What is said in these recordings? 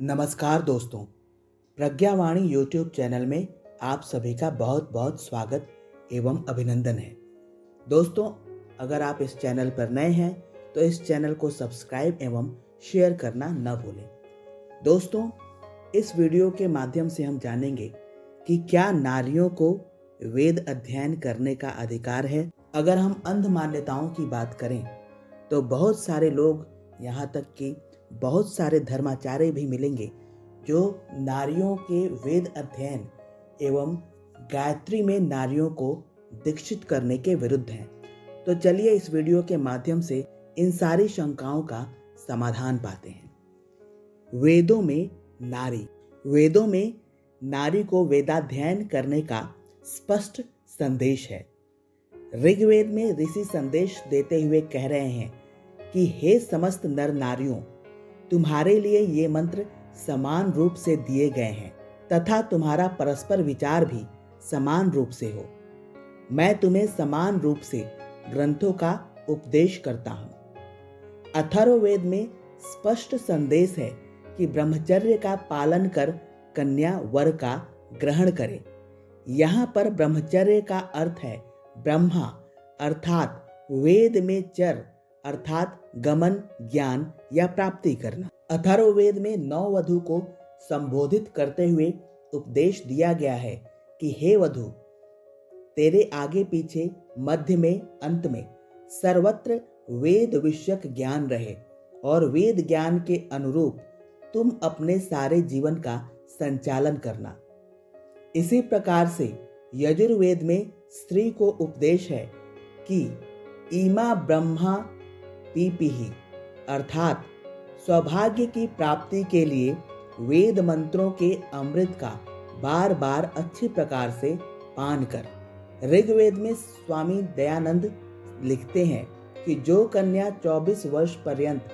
नमस्कार दोस्तों, प्रज्ञावाणी YouTube channel में आप सभी का बहुत बहुत स्वागत एवं अभिनंदन है। दोस्तों, अगर आप इस चैनल पर नए हैं तो इस चैनल को सब्सक्राइब एवं शेयर करना न भूलें। दोस्तों, इस वीडियो के माध्यम से हम जानेंगे कि क्या नारियों को वेद अध्ययन करने का अधिकार है। अगर हम अंध मान्यताओं की बात करें तो बहुत सारे लोग, यहाँ तक कि बहुत सारे धर्माचार्य भी मिलेंगे जो नारियों के वेद अध्ययन एवं गायत्री में नारियों को दीक्षित करने के विरुद्ध हैं। तो चलिए इस वीडियो के माध्यम से इन सारी शंकाओं का समाधान पाते हैं। वेदों में नारी को वेदाध्ययन करने का स्पष्ट संदेश है। ऋग्वेद में ऋषि संदेश देते हुए कह रहे हैं कि हे समस्त नर नारियों, तुम्हारे लिए ये मंत्र समान रूप से दिए गए हैं तथा तुम्हारा परस्पर विचार भी समान रूप से हो। मैं तुम्हें समान रूप से ग्रंथों का उपदेश करता हूँ। अथर्ववेद में स्पष्ट संदेश है कि ब्रह्मचर्य का पालन कर कन्या वर का ग्रहण करे। यहाँ पर ब्रह्मचर्य का अर्थ है ब्रह्मा अर्थात वेद में चर अर्थात गमन, ज्ञान या प्राप्ति करना। अथर्ववेद में नववधू को संबोधित करते हुए उपदेश दिया गया है कि हे वधू, तेरे आगे पीछे, मध्य में, अंत में सर्वत्र वेद विषयक ज्ञान रहे और वेद ज्ञान के अनुरूप तुम अपने सारे जीवन का संचालन करना। इसी प्रकार से यजुर्वेद में स्त्री को उपदेश है कि इमा ब्रह्मा पीपीही अर्थात सौभाग्य की प्राप्ति के लिए वेद मंत्रों के अमृत का बार बार अच्छी प्रकार से पान कर। ऋग्वेद में स्वामी दयानंद लिखते हैं कि जो कन्या 24 वर्ष पर्यंत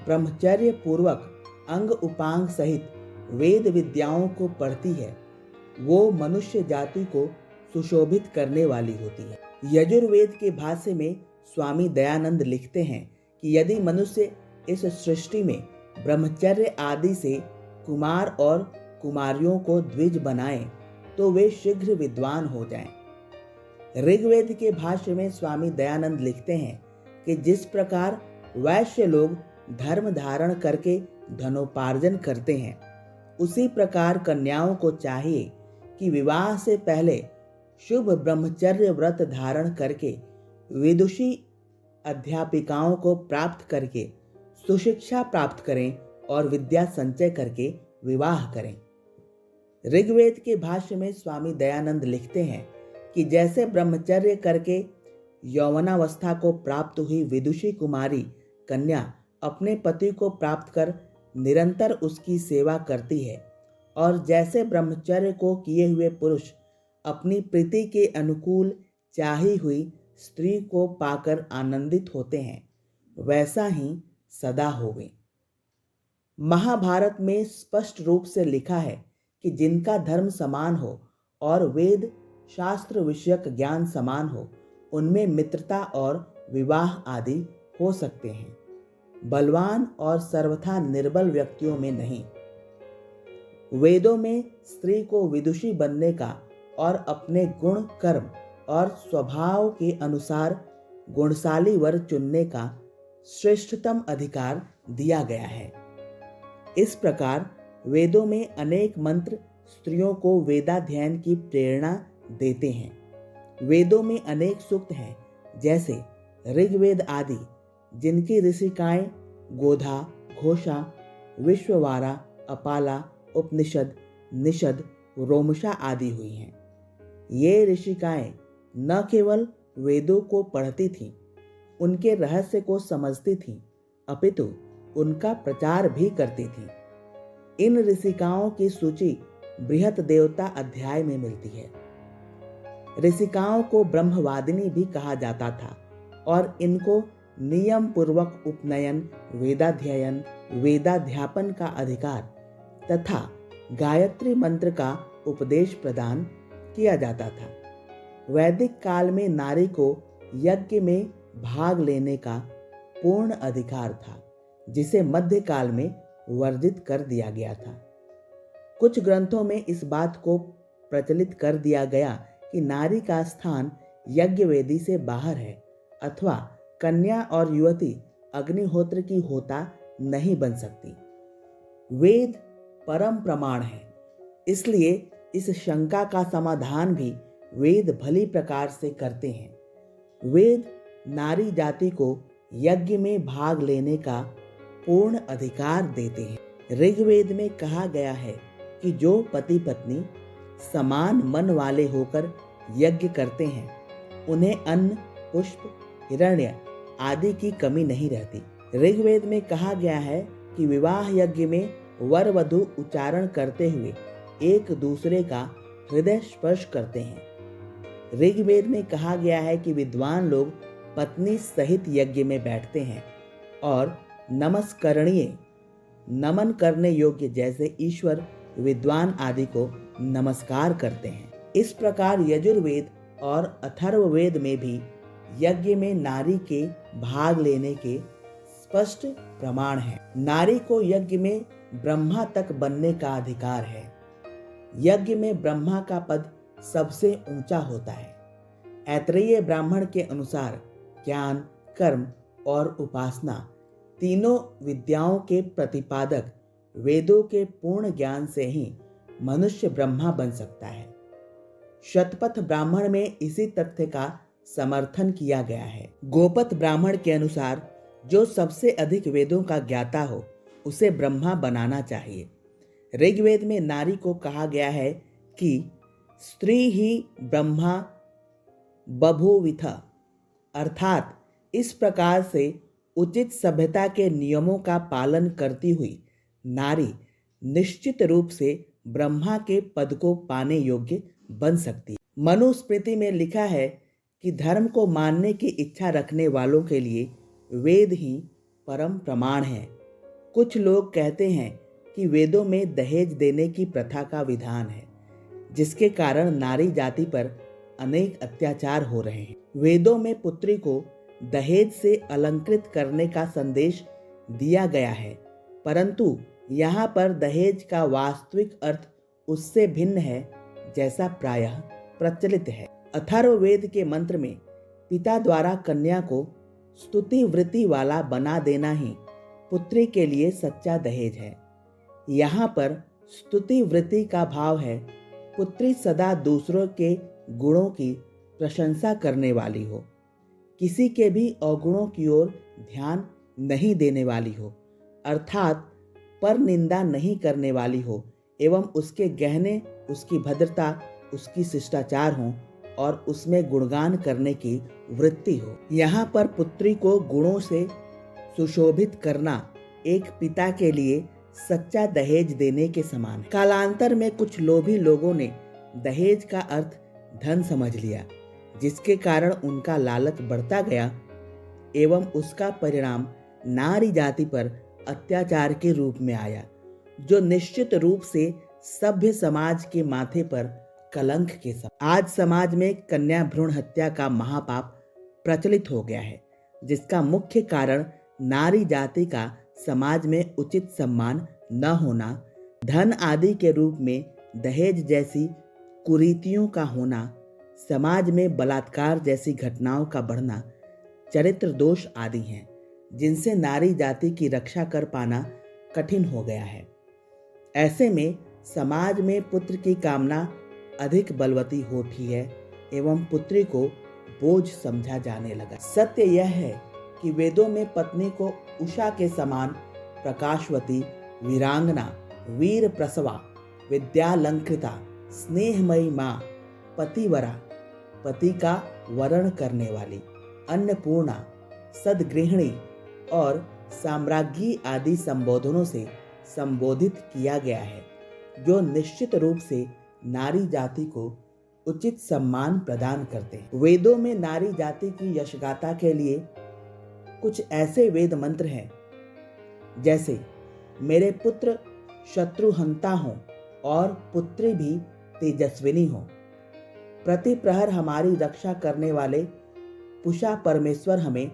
ब्रह्मचर्य पूर्वक अंग उपांग सहित वेद विद्याओं को पढ़ती है, वो मनुष्य जाति को सुशोभित करने वाली होती है। यजुर्वेद के भाष्य में स्वामी दयानंद लिखते हैं कि यदि मनुष्य इस सृष्टि में ब्रह्मचर्य आदि से कुमार और कुमारियों को द्विज बनाएं तो वे शीघ्र विद्वान हो जाएं। ऋग्वेद के भाष्य में स्वामी दयानंद लिखते हैं कि जिस प्रकार वैश्य लोग धर्म धारण करके धनोपार्जन करते हैं, उसी प्रकार कन्याओं को चाहिए कि विवाह से पहले शुभ ब्रह्मचर्य व्रत धारण करके विदुषी अध्यापिकाओं को प्राप्त करके सुशिक्षा प्राप्त करें और विद्या संचय करके विवाह करें। ऋग्वेद के भाष्य में स्वामी दयानंद लिखते हैं कि जैसे ब्रह्मचर्य करके यौवनावस्था को प्राप्त हुई विदुषी कुमारी कन्या अपने पति को प्राप्त कर निरंतर उसकी सेवा करती है, और जैसे ब्रह्मचर्य को किए हुए पुरुष अपनी प्रीति के अनुकूल चाही हुई स्त्री को पाकर आनंदित होते हैं, वैसा ही सदा होवे। महाभारत में स्पष्ट रूप से लिखा है कि जिनका धर्म समान हो और वेद शास्त्र विषयक ज्ञान समान हो, उनमें मित्रता और विवाह आदि हो सकते हैं, बलवान और सर्वथा निर्बल व्यक्तियों में नहीं। वेदों में स्त्री को विदुषी बनने का और अपने गुण, कर्म और स्वभाव के अनुसार गुणशाली वर चुनने का श्रेष्ठतम अधिकार दिया गया है। इस प्रकार वेदों में अनेक मंत्र स्त्रियों को वेदाध्ययन की प्रेरणा देते हैं। वेदों में अनेक सूक्त हैं, जैसे ऋग्वेद आदि, जिनकी ऋषिकाएं गोधा, घोषा, विश्ववारा, अपाला, उपनिषद, निषद, रोमशा आदि हुई हैं। ये ऋषिकाएं न केवल वेदों को पढ़ती थीं, उनके रहस्य को समझती थीं, अपितु उनका प्रचार भी करती थीं। इन ऋषिकाओं की सूची बृहत देवता अध्याय में मिलती है। ऋषिकाओं को ब्रह्मवादिनी भी कहा जाता था और इनको नियम पूर्वक उपनयन, वेदाध्ययन, वेदाध्यापन का अधिकार तथा गायत्री मंत्र का उपदेश प्रदान किया जाता था। वैदिक काल में नारी को यज्ञ में भाग लेने का पूर्ण अधिकार था, जिसे मध्यकाल में वर्जित कर दिया गया था। कुछ ग्रंथों में इस बात को प्रचलित कर दिया गया कि नारी का स्थान यज्ञ वेदी से बाहर है अथवा कन्या और युवती अग्निहोत्र की होता नहीं बन सकती। वेद परम प्रमाण है, इसलिए इस शंका का समाधान भी वेद भली प्रकार से करते हैं। वेद नारी जाति को यज्ञ में भाग लेने का पूर्ण अधिकार देते हैं। ऋग्वेद में कहा गया है कि जो पति पत्नी समान मन वाले होकर यज्ञ करते हैं उन्हें अन्न, पुष्प, हिरण्य आदि की कमी नहीं रहती। ऋग्वेद में कहा गया है कि विवाह यज्ञ में वर वधु उच्चारण करते हुए एक दूसरे का हृदय स्पर्श करते हैं। ऋग्वेद में कहा गया है कि विद्वान लोग पत्नी सहित यज्ञ में बैठते हैं और नमस्करणीय, नमन करने योग्य जैसे ईश्वर, विद्वान आदि को नमस्कार करते हैं। इस प्रकार यजुर्वेद और अथर्ववेद में भी यज्ञ में नारी के भाग लेने के स्पष्ट प्रमाण हैं। नारी को यज्ञ में ब्रह्मा तक बनने का अधिकार है। यज्ञ में ब्रह्मा का पद सबसे ऊंचा होता है। ऐतरेय ब्राह्मण के अनुसार ज्ञान, कर्म और उपासना तीनों विद्याओं के प्रतिपादक वेदों के पूर्ण ज्ञान से ही मनुष्य ब्रह्मा बन सकता है। शतपथ ब्राह्मण में इसी तथ्य का समर्थन किया गया है। गोपथ ब्राह्मण के अनुसार जो सबसे अधिक वेदों का ज्ञाता हो उसे ब्रह्मा बनाना चाहिए। ऋग्वेद में नारी को कहा गया है कि स्त्री ही ब्रह्मा बभूविथ, अर्थात इस प्रकार से उचित सभ्यता के नियमों का पालन करती हुई नारी निश्चित रूप से ब्रह्मा के पद को पाने योग्य बन सकती है। मनुस्मृति में लिखा है कि धर्म को मानने की इच्छा रखने वालों के लिए वेद ही परम प्रमाण है। कुछ लोग कहते हैं कि वेदों में दहेज देने की प्रथा का विधान है, जिसके कारण नारी जाति पर अनेक अत्याचार हो रहे हैं। वेदों में पुत्री को दहेज से अलंकृत करने का संदेश दिया गया है, परंतु यहाँ पर दहेज का वास्तविक अर्थ उससे भिन्न है जैसा प्रायः प्रचलित है। अथर्ववेद के मंत्र में पिता द्वारा कन्या को स्तुति वृत्ति वाला बना देना ही पुत्री के लिए सच्चा दहेज है। यहाँ पर स्तुति वृत्ति का भाव है पुत्री सदा दूसरों के गुणों की प्रशंसा करने वाली हो, किसी के भी अवगुणों की ओर ध्यान नहीं देने वाली हो, अर्थात पर निंदा नहीं करने वाली हो एवं उसके गहने, उसकी भद्रता, उसकी शिष्टाचार हो और उसमें गुणगान करने की वृत्ति हो। यहाँ पर पुत्री को गुणों से सुशोभित करना एक पिता के लिए सच्चा दहेज देने के समान है। कालांतर में कुछ लोभी लोगों ने दहेज का अर्थ धन समझ लिया, जिसके कारण उनका लालच बढ़ता गया एवं उसका परिणाम नारी जाति पर अत्याचार के रूप में आया, जो निश्चित रूप से सभ्य समाज के माथे पर कलंक के समान। आज समाज में कन्या भ्रूण हत्या का महापाप प्रचलित हो गया है, जिसका मुख्य कारण नारी जाति का समाज में उचित सम्मान न होना, धन आदि के रूप में दहेज जैसी कुरीतियों का होना, समाज में बलात्कार जैसी घटनाओं का बढ़ना, चरित्र दोष आदि हैं, जिनसे नारी जाति की रक्षा कर पाना कठिन हो गया है। ऐसे में समाज में पुत्र की कामना अधिक बलवती हो उठी है एवं पुत्री को बोझ समझा जाने लगा। सत्य यह है कि वेदों में पत्नी को उषा के समान प्रकाशवती, वीरांगना, वीर प्रसवा, विद्यालंकृता, स्नेहमयी माँ, पतिवरा, पति का वरण करने वाली, अन्नपूर्णा, सदगृहिणी और साम्राज्ञी आदि संबोधनों से संबोधित किया गया है, जो निश्चित रूप से नारी जाति को उचित सम्मान प्रदान करते हैं। वेदों में नारी जाति की यशगाथा के लिए कुछ ऐसे वेद मंत्र हैं, जैसे मेरे पुत्र शत्रुहंता हों और पुत्री भी तेजस्विनी हो, प्रति प्रहर हमारी रक्षा करने वाले पुषा परमेश्वर हमें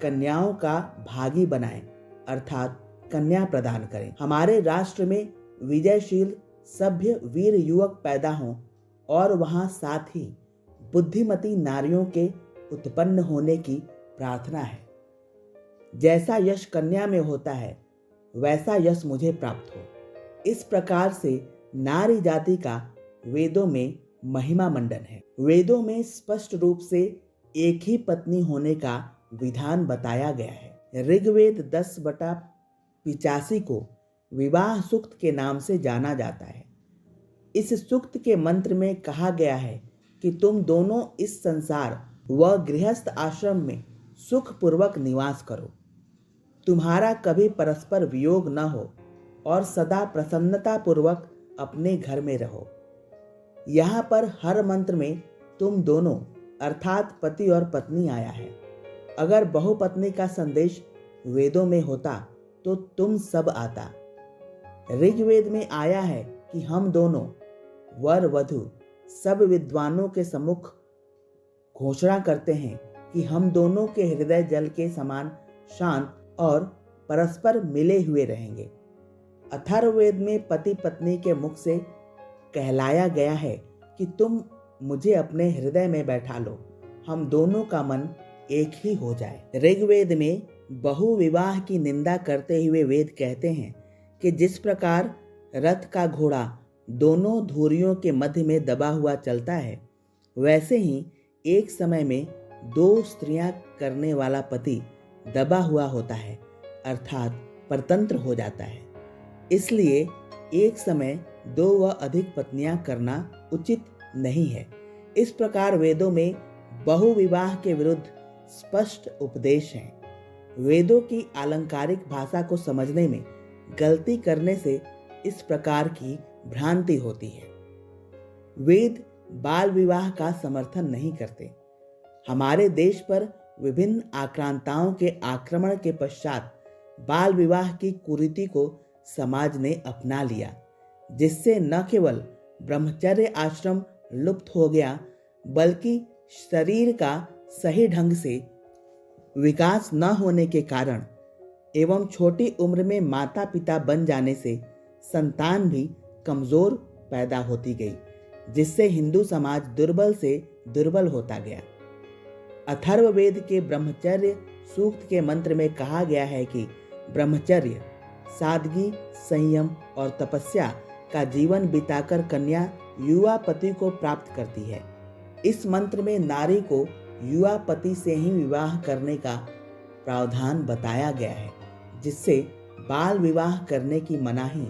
कन्याओं का भागी बनाए, अर्थात कन्या प्रदान करें। हमारे राष्ट्र में विजयशील सभ्य वीर युवक पैदा हों और वहां साथ ही बुद्धिमती नारियों के उत्पन्न होने की प्रार्थना है। जैसा यश कन्या में होता है वैसा यश मुझे प्राप्त हो। इस प्रकार से नारी जाति का वेदों में महिमा मंडन है। वेदों में स्पष्ट रूप से एक ही पत्नी होने का विधान बताया गया है। ऋग्वेद 10/85 को विवाह सूक्त के नाम से जाना जाता है। इस सूक्त के मंत्र में कहा गया है कि तुम दोनों इस संसार व गृहस्थ आश्रम में सुखपूर्वक निवास करो, तुम्हारा कभी परस्पर वियोग न हो और सदा प्रसन्नता पूर्वक अपने घर में रहो। यहाँ पर हर मंत्र में तुम दोनों अर्थात पति और पत्नी आया है। अगर बहुपत्नी का संदेश वेदों में होता तो तुम सब आता। ऋग्वेद में आया है कि हम दोनों वर वधु सब विद्वानों के सम्मुख घोषणा करते हैं कि हम दोनों के हृदय जल के समान शांत और परस्पर मिले हुए रहेंगे। अथर्ववेद में पति पत्नी के मुख से कहलाया गया है कि तुम मुझे अपने हृदय में बैठा लो, हम दोनों का मन एक ही हो जाए। ऋग्वेद में बहुविवाह की निंदा करते हुए वेद कहते हैं कि जिस प्रकार रथ का घोड़ा दोनों धुरियों के मध्य में दबा हुआ चलता है, वैसे ही एक समय में दो स्त्रियां करने वाला पति दबा हुआ होता है, अर्थात परतंत्र हो जाता है। इसलिए एक समय दो व अधिक पत्नियां करना उचित नहीं है। इस प्रकार वेदों में बहुविवाह के विरुद्ध स्पष्ट उपदेश हैं। वेदों की आलंकारिक भाषा को समझने में गलती करने से इस प्रकार की भ्रांति होती है। वेद बाल विवाह का समर्थन नहीं करते। हमारे देश पर विभिन्न आक्रांताओं के आक्रमण के पश्चात बाल विवाह की कुरीति को समाज ने अपना लिया, जिससे न केवल ब्रह्मचर्य आश्रम लुप्त हो गया, बल्कि शरीर का सही ढंग से विकास न होने के कारण एवं छोटी उम्र में माता पिता बन जाने से संतान भी कमजोर पैदा होती गई, जिससे हिंदू समाज दुर्बल से दुर्बल होता गया। अथर्ववेद के ब्रह्मचर्य सूक्त के मंत्र में कहा गया है कि ब्रह्मचर्य, सादगी, संयम और तपस्या का जीवन बिताकर कन्या युवा पति को प्राप्त करती है। इस मंत्र में नारी को युवा पति से ही विवाह करने का प्रावधान बताया गया है, जिससे बाल विवाह करने की मनाही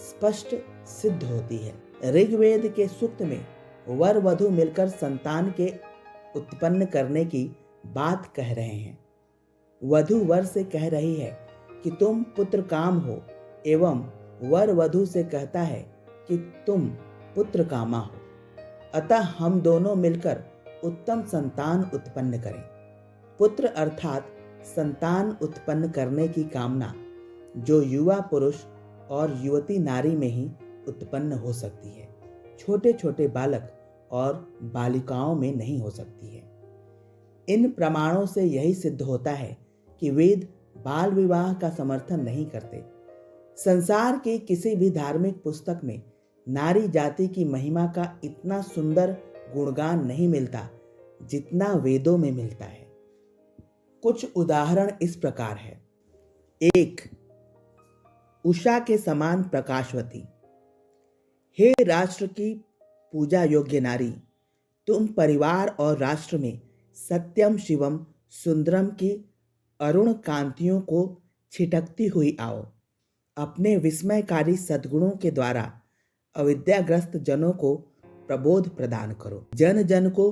स्पष्ट सिद्ध होती है। ऋग्वेद के सूक्त में वर वधु मिलकर संतान के उत्पन्न करने की बात कह रहे हैं। वधु वर से कह रही है कि तुम पुत्र काम हो, एवं वर वधु से कहता है कि तुम पुत्र कामा हो। अतः हम दोनों मिलकर उत्तम संतान उत्पन्न करें। पुत्र अर्थात संतान उत्पन्न करने की कामना जो युवा पुरुष और युवती नारी में ही उत्पन्न हो सकती है, छोटे छोटे बालक और बालिकाओं में नहीं हो सकती है। इन प्रमाणों से यही सिद्ध होता है कि वेद बाल विवाह का समर्थन नहीं करते। संसार की किसी भी धार्मिक पुस्तक में नारी जाति की महिमा का इतना सुंदर गुणगान नहीं मिलता जितना वेदों में मिलता है। कुछ उदाहरण इस प्रकार है। 1. उषा के समान प्रकाशवती। हे राष्ट्र की पूजा योग्य नारी, तुम परिवार और राष्ट्र में सत्यम शिवम सुंदरम की अरुण कांतियों को छिटकती हुई आओ। अपने विस्मयकारी सद्गुणों के द्वारा अविद्याग्रस्त जनों को प्रबोध प्रदान करो। जन जन को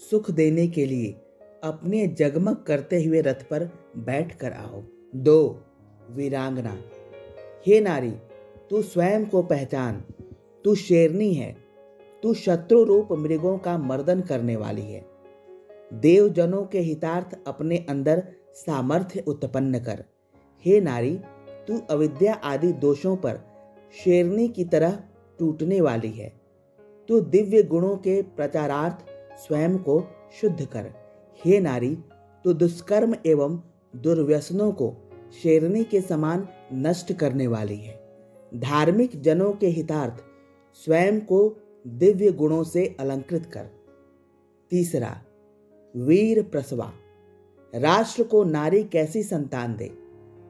सुख देने के लिए अपने जगमग करते हुए रथ पर बैठ कर आओ। 2. वीरांगना। हे नारी, तू स्वयं को पहचान, तू शेरनी है, तू शत्रु रूप मृगों का मर्दन करने वाली है। देवजनों के हितार्थ अपने अंदर सामर्थ्य उत्पन्न कर। हे नारी, तू अविद्या आदि दोषों पर शेरनी की तरह टूटने वाली है। तू दिव्य गुणों के प्रचारार्थ स्वयं को शुद्ध कर। हे नारी, तू दुष्कर्म एवं दुर्व्यसनों को शेरनी के समान नष्ट करने वाली है। धार्मिक जनों के हितार्थ स्वयं को दिव्य गुणों से अलंकृत कर। तीसरा, वीर प्रसवा। राष्ट्र को नारी कैसी संतान दे।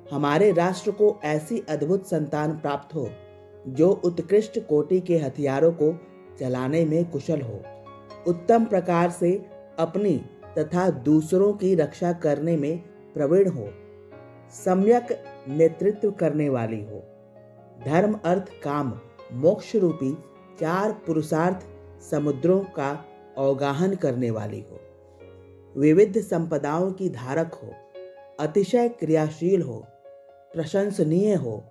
हमारे राष्ट्र को ऐसी अद्भुत संतान प्राप्त हो जो उत्कृष्ट कोटि के हथियारों को चलाने में कुशल हो, उत्तम प्रकार से अपनी तथा दूसरों की रक्षा करने में प्रवीण हो, सम्यक नेतृत्व करने वाली हो, धर्म अर्थ काम मोक्ष रूपी 4 पुरुषार्थ समुद्रों का अवगाहन करने वाली हो, विविध संपदाओं की धारक हो, अतिशय क्रियाशील हो, प्रशंसनीय हो,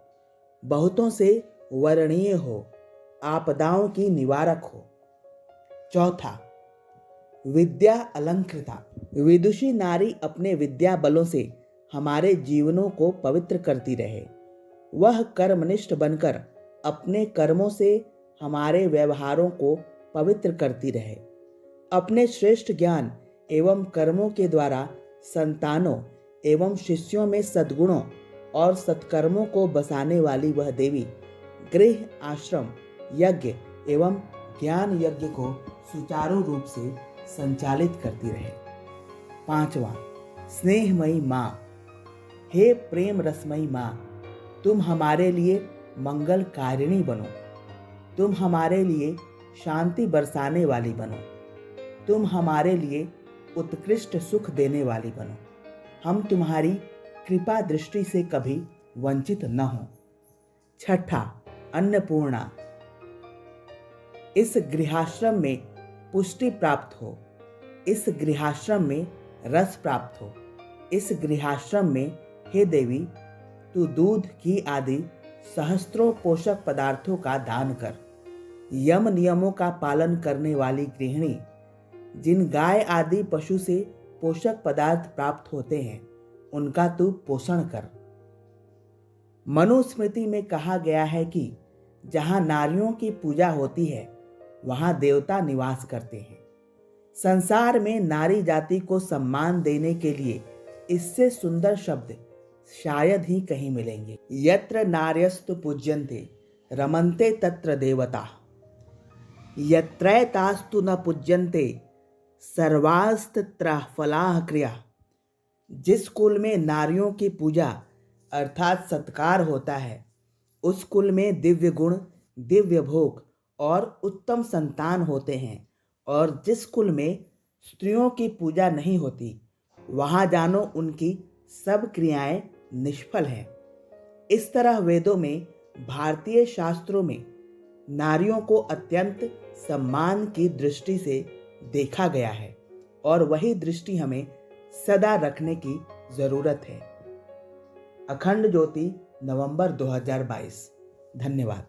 बहुतों से वर्णनीय हो, आपदाओं की निवारक हो। चौथा, विद्या अलंकृता। विदुषी नारी अपने विद्या बलों से हमारे जीवनों को पवित्र करती रहे। वह कर्मनिष्ठ बनकर अपने कर्मों से हमारे व्यवहारों को पवित्र करती रहे। अपने श्रेष्ठ ज्ञान एवं कर्मों के द्वारा संतानों एवं शिष्यों में सद्गुणों और सत्कर्मों को बसाने वाली वह देवी गृह, आश्रम, यज्ञ एवं ज्ञान यज्ञ को सुचारू रूप से संचालित करती रहे। पांचवा, स्नेहमयी माँ। हे प्रेम रसमयी माँ, तुम हमारे लिए मंगल कारिणी बनो, तुम हमारे लिए शांति बरसाने वाली बनो, तुम हमारे लिए उत्कृष्ट सुख देने वाली बनो। हम तुम्हारी कृपा दृष्टि से कभी वंचित न हो। छठा, अन्नपूर्णा। इस गृहाश्रम में पुष्टि प्राप्त हो, इस गृहाश्रम में रस प्राप्त हो, इस गृहाश्रम में हे देवी तू दूध, घी आदि सहस्त्रों पोषक पदार्थों का दान कर। यम नियमों का पालन करने वाली गृहिणी, जिन गाय आदि पशु से पोषक पदार्थ प्राप्त होते हैं उनका तू पोषण कर। मनुस्मृति में कहा गया है कि जहां नारियों की पूजा होती है वहां देवता निवास करते हैं। संसार में नारी जाति को सम्मान देने के लिए इससे सुंदर शब्द शायद ही कहीं मिलेंगे। यत्र नार्यस्तु पूज्यन्ते रमन्ते तत्र देवता, यत्रैतास्तु न पूज्यन्ते सर्वास्तत्र फलाः क्रिया। जिस कुल में नारियों की पूजा अर्थात सत्कार होता है उस कुल में दिव्य गुण, दिव्य भोग और उत्तम संतान होते हैं, और जिस कुल में स्त्रियों की पूजा नहीं होती वहाँ जानो उनकी सब क्रियाएं निष्फल हैं। इस तरह वेदों में, भारतीय शास्त्रों में नारियों को अत्यंत सम्मान की दृष्टि से देखा गया है और वही दृष्टि हमें सदा रखने की जरूरत है। अखंड ज्योति, नवंबर 2022। धन्यवाद।